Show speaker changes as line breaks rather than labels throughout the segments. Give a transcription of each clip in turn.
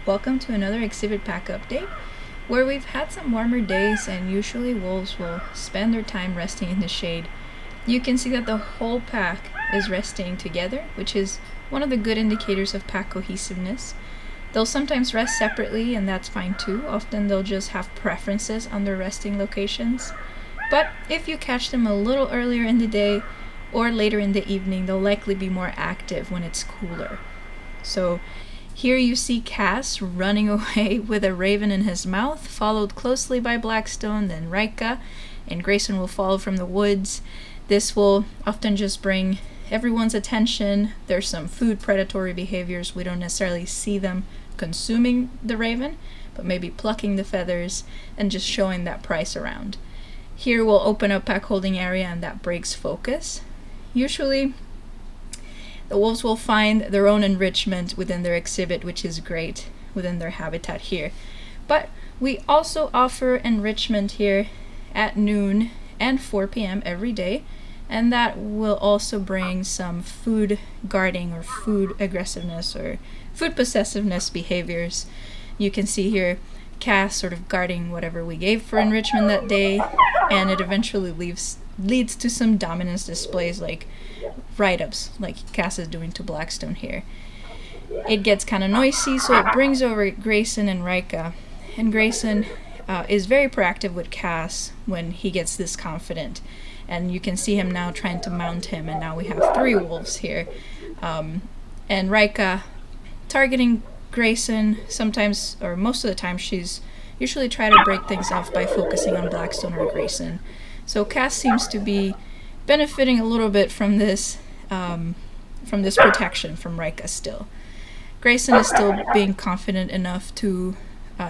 Welcome to another exhibit pack update, where we've had some warmer days and usually wolves will spend their time resting in the shade. You can see that the whole pack is resting together, which is one of the good indicators of pack cohesiveness. They'll sometimes rest separately, and that's fine too. Often they'll just have preferences on their resting locations. But if you catch them a little earlier in the day or later in the evening, they'll likely be more active when it's cooler. So here you see Cass running away with a raven in his mouth, followed closely by Blackstone, then Rika, and Grayson will follow from the woods. This will often just bring everyone's attention. There's some food predatory behaviors. We don't necessarily see them consuming the raven, but maybe plucking the feathers and just showing that price around. Here we'll open up pack holding area, and that breaks focus. Usually the wolves will find their own enrichment within their exhibit, which is great within their habitat here. But we also offer enrichment here at noon and 4 p.m. every day, and that will also bring some food guarding or food aggressiveness or food possessiveness behaviors. You can see here Cass sort of guarding whatever we gave for enrichment that day, and it eventually leads to some dominance displays like write-ups like Cass is doing to Blackstone here. It gets kind of noisy, so it brings over Grayson and Rika, and Grayson is very proactive with Cass when he gets this confident, and you can see him now trying to mount him, and now we have 3 wolves here, and Rika targeting Grayson. Sometimes, or most of the time, she's usually try to break things off by focusing on Blackstone or Grayson. So Cass seems to be benefiting a little bit from this protection from Rika still. Grayson is still being confident enough to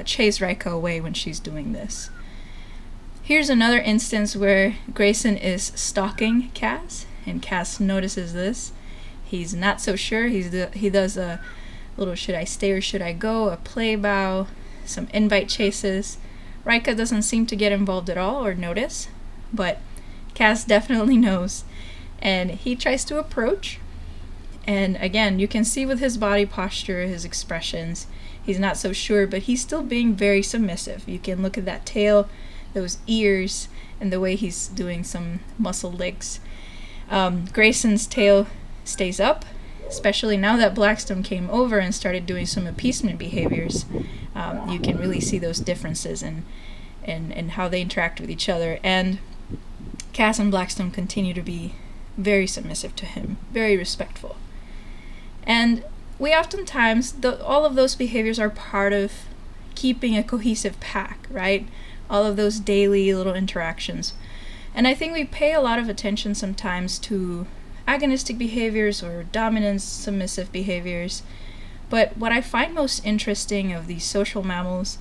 chase Rika away when she's doing this. Here's another instance where Grayson is stalking Cass, and Cass notices this. He's not so sure. He does a little should I stay or should I go, a play bow, some invite chases. Rika doesn't seem to get involved at all or notice, but Cass definitely knows, and he tries to approach, and again you can see with his body posture, his expressions, he's not so sure, but he's still being very submissive. You can look at that tail, those ears, and the way he's doing some muscle licks. Grayson's tail stays up, especially now that Blackstone came over and started doing some appeasement behaviors. You can really see those differences in how they interact with each other, and Cass and Blackstone continue to be very submissive to him, very respectful. And we oftentimes, all of those behaviors are part of keeping a cohesive pack, right? All of those daily little interactions. And I think we pay a lot of attention sometimes to agonistic behaviors or dominance, submissive behaviors. But what I find most interesting of these social mammals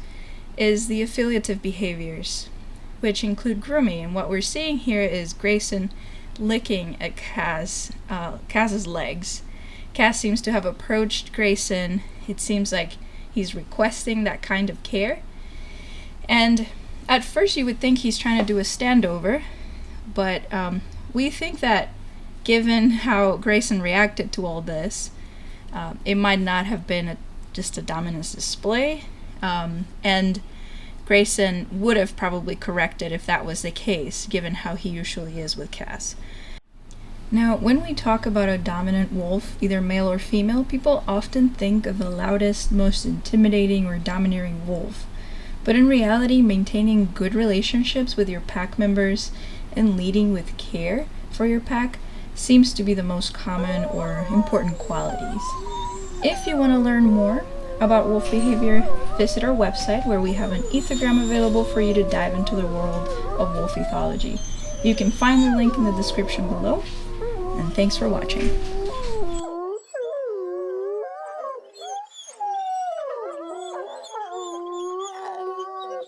is the affiliative behaviors, which include grooming. And what we're seeing here is Grayson licking at Cass's legs. Cass seems to have approached Grayson. It seems like he's requesting that kind of care. And at first you would think he's trying to do a standover, but we think that given how Grayson reacted to all this, it might not have been just a dominance display, and Grayson would have probably corrected if that was the case, given how he usually is with Cass. Now, when we talk about a dominant wolf, either male or female, people often think of the loudest, most intimidating or domineering wolf. But in reality, maintaining good relationships with your pack members and leading with care for your pack seems to be the most common or important qualities. If you want to learn more about wolf behavior, visit our website where we have an Ethogram available for you to dive into the world of wolf ethology. You can find the link in the description below, and thanks for watching.